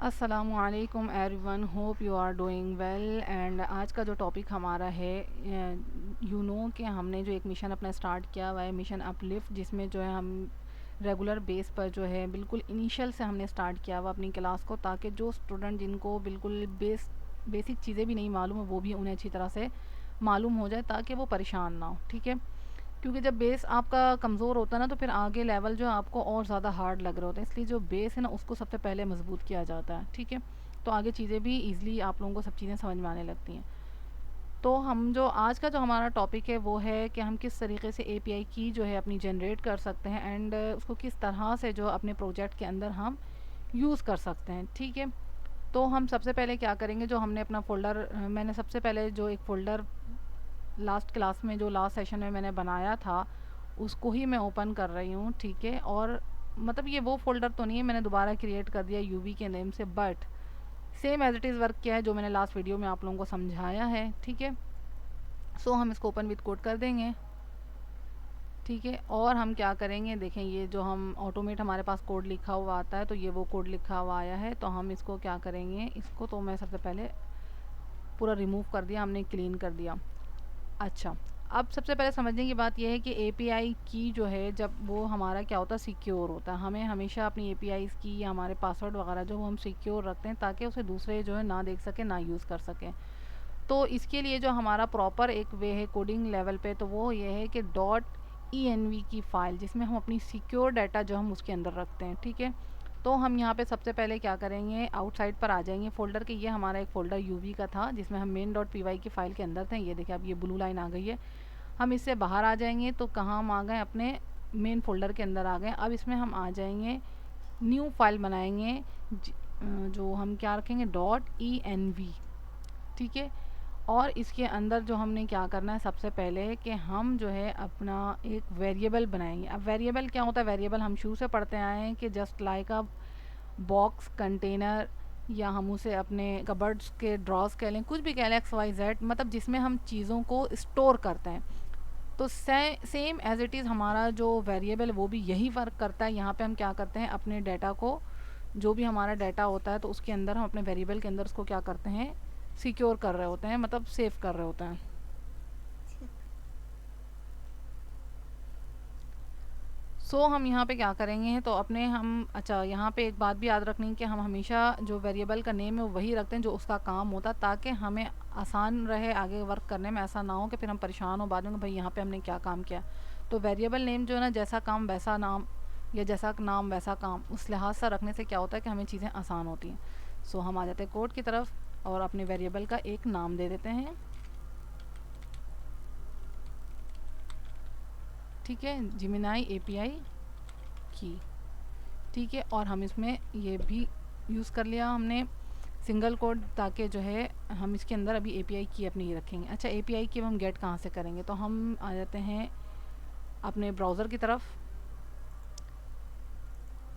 अस्सलामुअलैकुम everyone, hope you are doing well. And आज का जो टॉपिक हमारा है, कि हमने जो एक मिशन अपना स्टार्ट किया हुआ है, मिशन अपलिफ्ट, जिसमें जो है हम रेगुलर बेस पर जो है बिल्कुल इनिशियल से हमने स्टार्ट किया हुआ अपनी क्लास को, ताकि जो स्टूडेंट जिनको बिल्कुल बेसिक चीज़ें भी नहीं मालूम है वो भी उन्हें अच्छी तरह से मालूम हो जाए, ताकि वो परेशान ना हो। ठीक है, क्योंकि जब बेस आपका कमज़ोर होता है ना, तो फिर आगे लेवल जो है आपको और ज़्यादा हार्ड लग रहे होते हैं। इसलिए जो बेस है ना, उसको सबसे पहले मजबूत किया जाता है। ठीक है, तो आगे चीज़ें भी ईज़िली आप लोगों को सब चीज़ें समझ में आने लगती हैं। तो हम जो आज का जो हमारा टॉपिक है वो है कि हम किस तरीके से एपीआई की जो है अपनी जनरेट कर सकते हैं, एंड उसको किस तरह से जो अपने प्रोजेक्ट के अंदर हम यूज़ कर सकते हैं। ठीक है, तो हम सबसे पहले क्या करेंगे, जो हमने अपना फ़ोल्डर, मैंने सबसे पहले जो एक फ़ोल्डर लास्ट क्लास में, जो लास्ट सेशन में मैंने बनाया था, उसको ही मैं ओपन कर रही हूँ। ठीक है, और मतलब ये वो फ़ोल्डर तो नहीं है, मैंने दोबारा क्रिएट कर दिया यूवी के नेम से, but same as it is work किया है जो मैंने लास्ट वीडियो में आप लोगों को समझाया है। ठीक है, सो हम इसको ओपन विद कोड कर देंगे। ठीक है, और हम क्या करेंगे, देखें, ये जो हम ऑटोमेट हमारे पास कोड लिखा हुआ आता है, तो ये वो कोड लिखा हुआ आया है। तो हम इसको क्या करेंगे, इसको तो मैं सबसे पहले पूरा रिमूव कर दिया, हमने क्लीन कर दिया। अच्छा, अब सबसे पहले समझने की बात यह है कि एपीआई की जो है, जब वो हमारा क्या होता है, सिक्योर होता है। हमें हमेशा अपनी एपीआईज़ की या हमारे पासवर्ड वगैरह जो हम सिक्योर रखते हैं, ताकि उसे दूसरे जो है ना देख सके, ना यूज़ कर सकें। तो इसके लिए जो हमारा प्रॉपर एक वे है कोडिंग लेवल पे, तो वो ये है कि .env की फ़ाइल, जिसमें हम अपनी सिक्योर डाटा जो हम उसके अंदर रखते हैं। ठीक है, तो हम यहाँ पे सबसे पहले क्या करेंगे, आउटसाइड पर आ जाएंगे फ़ोल्डर के। ये हमारा एक फ़ोल्डर यूवी का था, जिसमें हम main.py की फ़ाइल के अंदर थे। ये देखिए, अब ये ब्लू लाइन आ गई है। हम इससे बाहर आ जाएंगे, तो कहाँ हम आ गए, अपने मेन फ़ोल्डर के अंदर आ गए। अब इसमें हम आ जाएंगे, न्यू फाइल बनाएंगे, जो हम क्या रखेंगे, .env। ठीक है, और इसके अंदर जो हमने क्या करना है, सबसे पहले कि हम जो है अपना एक वेरिएबल बनाएंगे। अब वेरिएबल क्या होता है, वेरिएबल हम शुरू से पढ़ते आए हैं कि जस्ट लाइक अ बॉक्स, कंटेनर, या हम उसे अपने कबर्ड्स के ड्रॉज कह लें, कुछ भी कह लें, एक्स वाई जेड, मतलब जिसमें हम चीज़ों को स्टोर करते हैं। तो सेम एज इट इज़ हमारा जो वेरिएबल वो भी यही वर्क करता है। यहाँ पे हम क्या करते हैं, अपने डाटा को, जो भी हमारा डाटा होता है, तो उसके अंदर हम अपने वेरिएबल के अंदर उसको क्या करते हैं, सिक्योर कर रहे होते हैं, मतलब सेव कर रहे होते हैं। हम यहाँ पे क्या करेंगे, तो अपने हम, अच्छा, यहाँ पे एक बात भी याद रखनी कि हम हमेशा जो वेरिएबल का नेम है वो वही रखते हैं जो उसका काम होता है, ताकि हमें आसान रहे आगे वर्क करने में। ऐसा ना हो कि फिर हम परेशान हो बाद में, भाई यहाँ पे हमने क्या काम किया। तो वेरिएबल नेम जो है ना, जैसा काम वैसा नाम, या जैसा नाम वैसा काम, उस लिहाज से रखने से क्या होता है कि हमें चीज़ें आसान होती हैं। हम आ जाते हैं कोड की तरफ, और अपने वेरिएबल का एक नाम दे देते हैं। ठीक है, जिमिनाई एपीआई की। ठीक है, और हम इसमें ये भी यूज़ कर लिया हमने सिंगल कोड, ताकि जो है हम इसके अंदर अभी एपीआई की अपनी ये रखेंगे। अच्छा, एपीआई की हम गेट कहाँ से करेंगे, तो हम आ जाते हैं अपने ब्राउज़र की तरफ।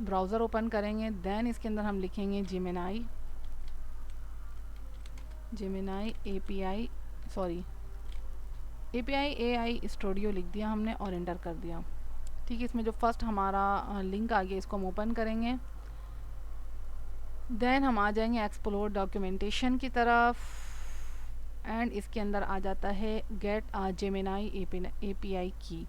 ब्राउज़र ओपन करेंगे, दैन इसके अंदर हम लिखेंगे Gemini API, sorry, API AI studio लिख दिया हमने और एंटर कर दिया। ठीक है, इसमें जो फर्स्ट हमारा लिंक आ गया, इसको हम ओपन करेंगे। देन हम आ जाएंगे एक्सप्लोर डॉक्यूमेंटेशन की तरफ, एंड इसके अंदर आ जाता है गेट जेमिनाई एपीआई की।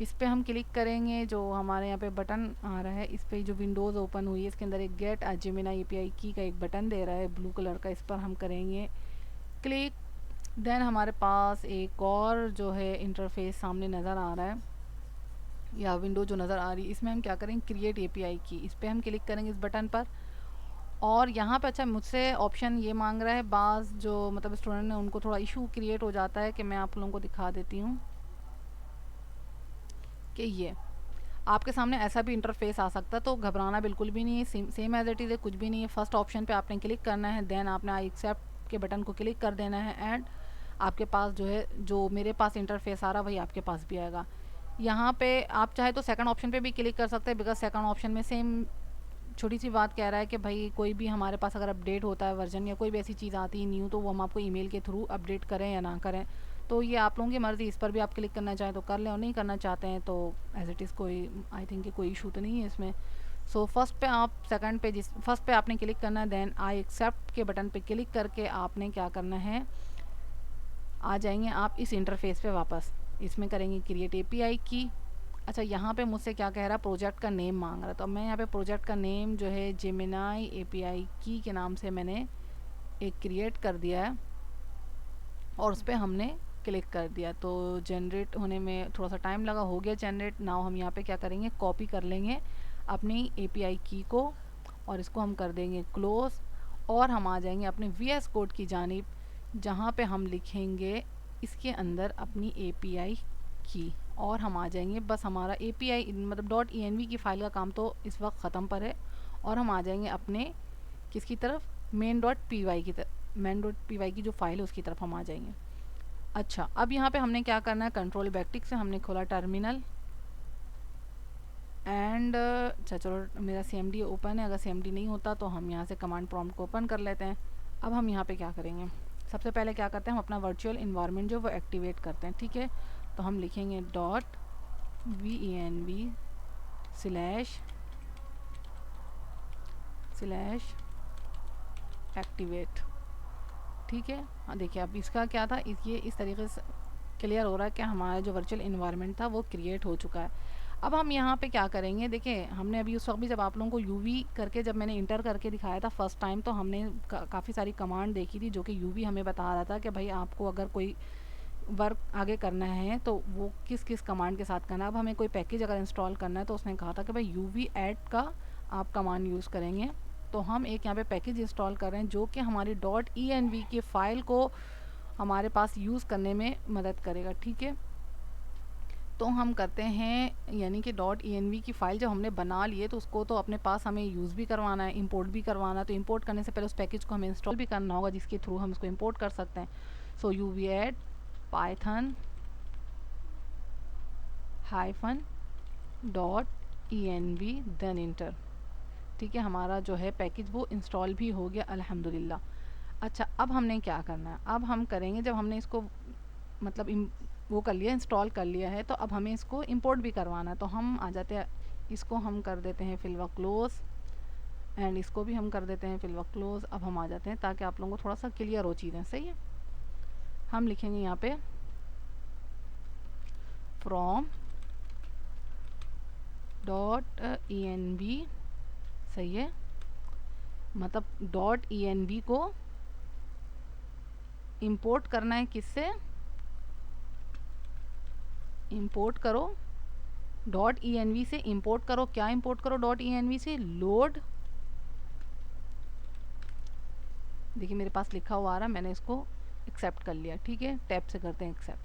इस पर हम क्लिक करेंगे, जो हमारे यहाँ पे बटन आ रहा है, इस पर जो विंडोज़ ओपन हुई है, इसके अंदर एक गेट जेमिनाई एपीआई की का एक बटन दे रहा है ब्लू कलर का, इस पर हम करेंगे क्लिक। देन हमारे पास एक और जो है इंटरफेस सामने नज़र आ रहा है, या विंडो जो नज़र आ रही है, इसमें हम क्या करेंगे, क्रिएट एपीआई की, इस पर हम क्लिक करेंगे इस बटन पर। और यहाँ पे अच्छा मुझसे ऑप्शन ये मांग रहा है, बाज़ जो मतलब स्टूडेंट ने उनको थोड़ा इशू क्रिएट हो जाता है, कि मैं आप लोगों को दिखा देती हूँ कि ये आपके सामने ऐसा भी इंटरफेस आ सकता है। तो घबराना बिल्कुल भी नहीं है, सेम एज इट इज़ है, कुछ भी नहीं है। फर्स्ट ऑप्शन पे आपने क्लिक करना है, देन आपने आई एक्सेप्ट के बटन को क्लिक कर देना है, एंड आपके पास जो है, जो मेरे पास इंटरफेस आ रहा है वही आपके पास भी आएगा। यहाँ पे आप चाहे तो सेकंड ऑप्शन पे भी क्लिक कर सकते हैं, बिकॉज सेकंड ऑप्शन में सेम छोटी सी बात कह रहा है कि भाई कोई भी हमारे पास अगर अपडेट होता है वर्जन, या कोई भी ऐसी चीज़ आती है न्यू, तो वो हम आपको ईमेल के थ्रू अपडेट करें या ना करें। तो ये आप लोगों की मर्ज़ी, इस पर भी आप क्लिक करना चाहें तो कर लें, और नहीं करना चाहते हैं तो एज इट इज़ कोई, आई थिंक कोई इशू तो नहीं है इसमें। सो फर्स्ट पे आप सेकंड पे जिस फर्स्ट पे आपने क्लिक करना है, देन आई एक्सेप्ट के बटन पे क्लिक करके आपने क्या करना है, आ जाएंगे आप इस इंटरफेस पे वापस। इसमें करेंगे क्रिएट एपीआई की। अच्छा, यहाँ पे मुझसे क्या कह रहा है, प्रोजेक्ट का नेम मांग रहा है, तो मैं यहाँ पे प्रोजेक्ट का नेम जो है जेमिनाई एपीआई की के नाम से मैंने एक क्रिएट कर दिया है और उस पर हमने क्लिक कर दिया। तो जनरेट होने में थोड़ा सा टाइम लगा, हो गया जनरेट। नाउ हम यहाँ पे क्या करेंगे, कॉपी कर लेंगे अपनी एपीआई की को और इसको हम कर देंगे क्लोज, और हम आ जाएंगे अपने वीएस कोड की जानिब, जहाँ पे हम लिखेंगे इसके अंदर अपनी एपीआई की, और हम आ जाएंगे। बस हमारा एपीआई मतलब .env की फ़ाइल का काम तो इस वक्त ख़त्म पर है, और हम आ जाएंगे अपने किसकी तरफ, main.py की तरफ। main.py की जो फाइल है उसकी तरफ हम आ जाएंगे। अच्छा, अब यहाँ पे हमने क्या करना है, कंट्रोल बैकटिक से हमने खोला टर्मिनल एंड अच्छा चलो मेरा CMD ओपन है, अगर CMD नहीं होता तो हम यहाँ से कमांड प्रॉम्प्ट को ओपन कर लेते हैं। अब हम यहाँ पे क्या करेंगे, सबसे पहले क्या करते हैं, हम अपना वर्चुअल इन्वायरमेंट जो वो एक्टिवेट करते हैं। ठीक है, तो हम लिखेंगे .venv स्लैश एक्टिवेट। ठीक है, हाँ देखिए अब इसका क्या था, ये इस तरीके से क्लियर हो रहा है कि हमारा जो वर्चुअल इन्वायरमेंट था वो क्रिएट हो चुका है। अब हम यहाँ पे क्या करेंगे, देखिए हमने अभी उस वक्त भी जब आप लोगों को यूवी करके जब मैंने इंटर करके दिखाया था फर्स्ट टाइम, तो हमने काफ़ी सारी कमांड देखी थी जो कि यूवी हमें बता रहा था कि भाई आपको अगर कोई वर्क आगे करना है तो वो किस किस कमांड के साथ करना है। अब हमें कोई पैकेज अगर इंस्टॉल करना है तो उसने कहा था कि भाई यूवी ऐड का आप कमांड यूज़ करेंगे। तो हम एक यहाँ पे पैकेज इंस्टॉल कर रहे हैं जो कि हमारी .env की फ़ाइल को हमारे पास यूज़ करने में मदद करेगा। ठीक है, तो हम करते हैं यानी कि .env की फ़ाइल जब हमने बना ली है तो उसको तो अपने पास हमें यूज़ भी करवाना है, इंपोर्ट भी करवाना है। तो इंपोर्ट करने से पहले उस पैकेज को हमें इंस्टॉल भी करना होगा जिसके थ्रू हम उसको इंपोर्ट कर सकते हैं। So uv add python -env then enter. ठीक है, हमारा जो है पैकेज वो इंस्टॉल भी हो गया अल्हम्दुलिल्लाह। अच्छा, अब हमने क्या करना है, अब हम करेंगे जब हमने इसको मतलब वो कर लिया, इंस्टॉल कर लिया है, तो अब हमें इसको इंपोर्ट भी करवाना है। तो हम आ जाते हैं, इसको हम कर देते हैं फिलवा क्लोज़, एंड इसको भी हम कर देते हैं फिलवा क्लोज़। अब हम आ जाते हैं ताकि आप लोगों को थोड़ा सा क्लियर हो चीज़ें। सही है, हम लिखेंगे यहाँ पे फ्रॉम .env। सही है, मतलब .env को इंपोर्ट करना है, किससे इंपोर्ट करो, .env से इंपोर्ट करो। क्या इंपोर्ट करो .env से, लोड। देखिए मेरे पास लिखा हुआ आ रहा है, मैंने इसको एक्सेप्ट कर लिया। ठीक है, टैप से करते हैं एक्सेप्ट,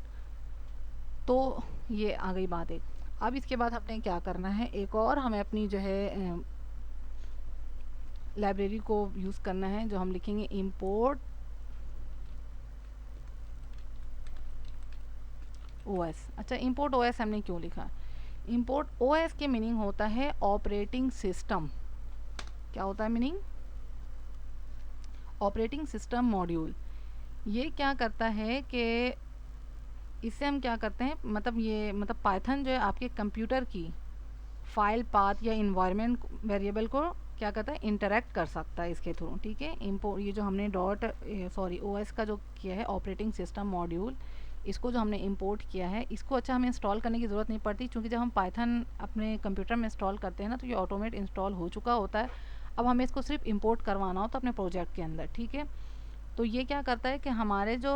तो ये आ गई बात एक। अब इसके बाद हमने क्या करना है, एक और हमें अपनी जो है लाइब्रेरी को यूज़ करना है, जो हम लिखेंगे इंपोर्ट OS। अच्छा, इंपोर्ट OS हमने क्यों लिखा, इंपोर्ट OS के मीनिंग होता है ऑपरेटिंग सिस्टम। क्या होता है मीनिंग, ऑपरेटिंग सिस्टम मॉड्यूल। ये क्या करता है कि इससे हम क्या करते हैं, मतलब ये मतलब पाइथन जो है आपके कंप्यूटर की फाइल पाथ या इन्वायरमेंट वेरिएबल को क्या करता है, इंटरेक्ट कर सकता है इसके थ्रू। ठीक है, इंपोर्ट ये जो हमने OS का जो किया है ऑपरेटिंग सिस्टम मॉड्यूल, इसको जो हमने इंपोर्ट किया है, इसको अच्छा हमें इंस्टॉल करने की ज़रूरत नहीं पड़ती, क्योंकि जब हम पाइथन अपने कंप्यूटर में इंस्टॉल करते हैं ना तो ये ऑटोमेट इंस्टॉल हो चुका होता है। अब हमें इसको सिर्फ इंपोर्ट करवाना हो तो अपने प्रोजेक्ट के अंदर। ठीक है, तो ये क्या करता है कि हमारे जो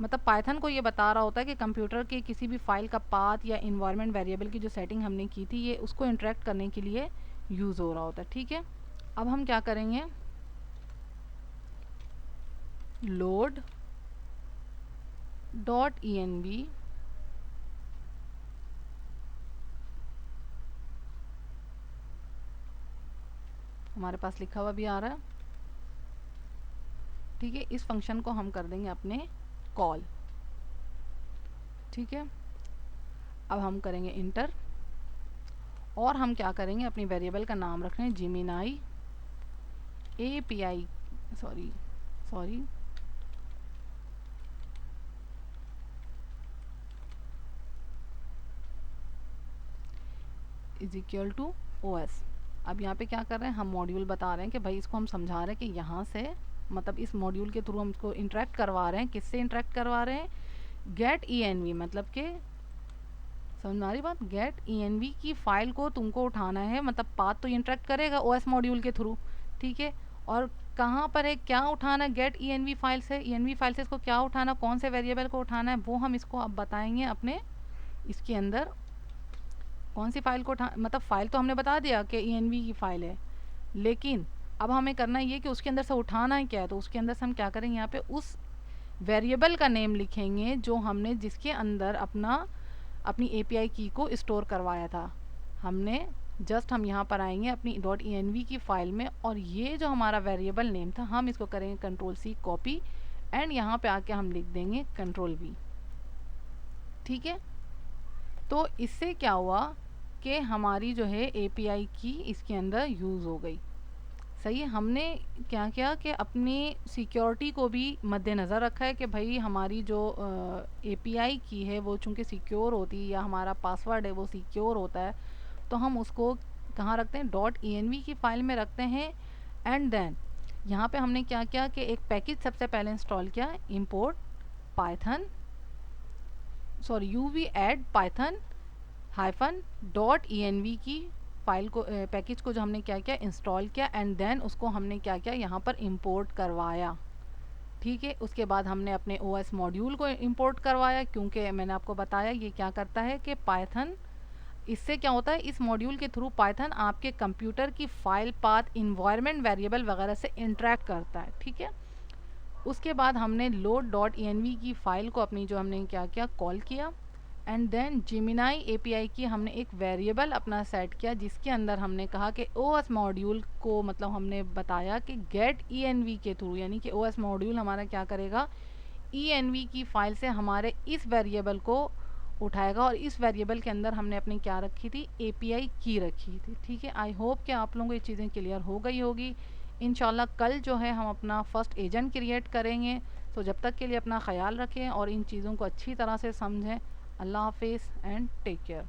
मतलब पाइथन को ये बता रहा होता है कि कंप्यूटर के किसी भी फाइल का पाथ या इन्वायरमेंट वेरिएबल की जो सेटिंग हमने की थी ये उसको इंटरेक्ट करने के लिए यूज़ हो रहा होता है। ठीक है, अब हम क्या करेंगे, लोड .env हमारे पास लिखा हुआ भी आ रहा है। ठीक है, इस फंक्शन को हम कर देंगे अपने कॉल। ठीक है, अब हम करेंगे इंटर, और हम क्या करेंगे, अपनी वेरिएबल का नाम रख रहे हैं Gemini API sorry is equal to OS। अब यहाँ पे क्या कर रहे हैं, हम मॉड्यूल बता रहे हैं कि भाई इसको हम समझा रहे हैं कि यहाँ से मतलब इस मॉड्यूल के थ्रू हम इसको इंटरेक्ट करवा रहे हैं। किससे इंटरेक्ट करवा रहे हैं, गेट env, मतलब कि समझ में आ रही बात, गेट env की फ़ाइल को तुमको उठाना है, मतलब पाथ तो इंटरेक्ट करेगा OS मॉड्यूल के थ्रू, ठीक है। और कहाँ पर है, क्या उठाना है गेट env फाइल से, env फाइल से इसको क्या उठाना, कौन से वेरिएबल को उठाना है, वो हम इसको अब बताएंगे अपने इसके अंदर। कौन सी फ़ाइल को उठा, मतलब फ़ाइल तो हमने बता दिया कि env की फ़ाइल है, लेकिन अब हमें करना ये कि उसके अंदर से उठाना है क्या है। तो उसके अंदर से हम क्या करेंगे, यहाँ पे उस वेरिएबल का नेम लिखेंगे जो हमने जिसके अंदर अपनी एपीआई की को स्टोर करवाया था। हमने जस्ट हम यहाँ पर आएंगे अपनी .env की फ़ाइल में, और ये जो हमारा वेरिएबल नेम था हम इसको करेंगे Ctrl+C कॉपी, एंड यहाँ पे आके हम लिख देंगे Ctrl+V, ठीक है। तो इससे क्या हुआ कि हमारी जो है एपीआई की इसके अंदर यूज़ हो गई। सही है, हमने क्या किया कि अपनी सिक्योरिटी को भी मद्देनज़र रखा है कि भाई हमारी जो एपीआई की है वो चूँकि सिक्योर होती है, या हमारा पासवर्ड है वो सिक्योर होता है, तो हम उसको कहाँ रखते हैं, .env की फ़ाइल में रखते हैं। एंड देन यहाँ पे हमने क्या किया कि एक पैकेज सबसे पहले इंस्टॉल किया, import python uv add python -env की फाइल को पैकेज को जो हमने क्या किया, इंस्टॉल किया, एंड देन उसको हमने क्या किया, यहाँ पर इंपोर्ट करवाया, ठीक है। उसके बाद हमने अपने OS मॉड्यूल को इंपोर्ट करवाया, क्योंकि मैंने आपको बताया ये क्या करता है कि पाइथन, इससे क्या होता है, इस मॉड्यूल के थ्रू पाइथन आपके कंप्यूटर की फाइल पाथ इन्वायरमेंट वेरिएबल वगैरह से इंटरेक्ट करता है, ठीक है। उसके बाद हमने load.env की फ़ाइल को अपनी जो हमने क्या किया, कॉल किया, एंड देन Gemini एपीआई की हमने एक वेरिएबल अपना सेट किया जिसके अंदर हमने कहा कि OS मॉड्यूल को, मतलब हमने बताया कि गेट env के थ्रू, यानी कि OS मॉड्यूल हमारा क्या करेगा, env की फ़ाइल से हमारे इस वेरिएबल को उठाएगा, और इस वेरिएबल के अंदर हमने अपनी क्या रखी थी, एपीआई की रखी थी, ठीक है। आई होप कि आप लोगों को ये चीज़ें क्लियर हो गई होगी। इंशाल्लाह कल जो है हम अपना फर्स्ट एजेंट क्रिएट करेंगे। तो जब तक के लिए अपना ख्याल रखें और इन चीज़ों को अच्छी तरह से समझें। अल्लाह हाफिज़ एंड टेक केयर।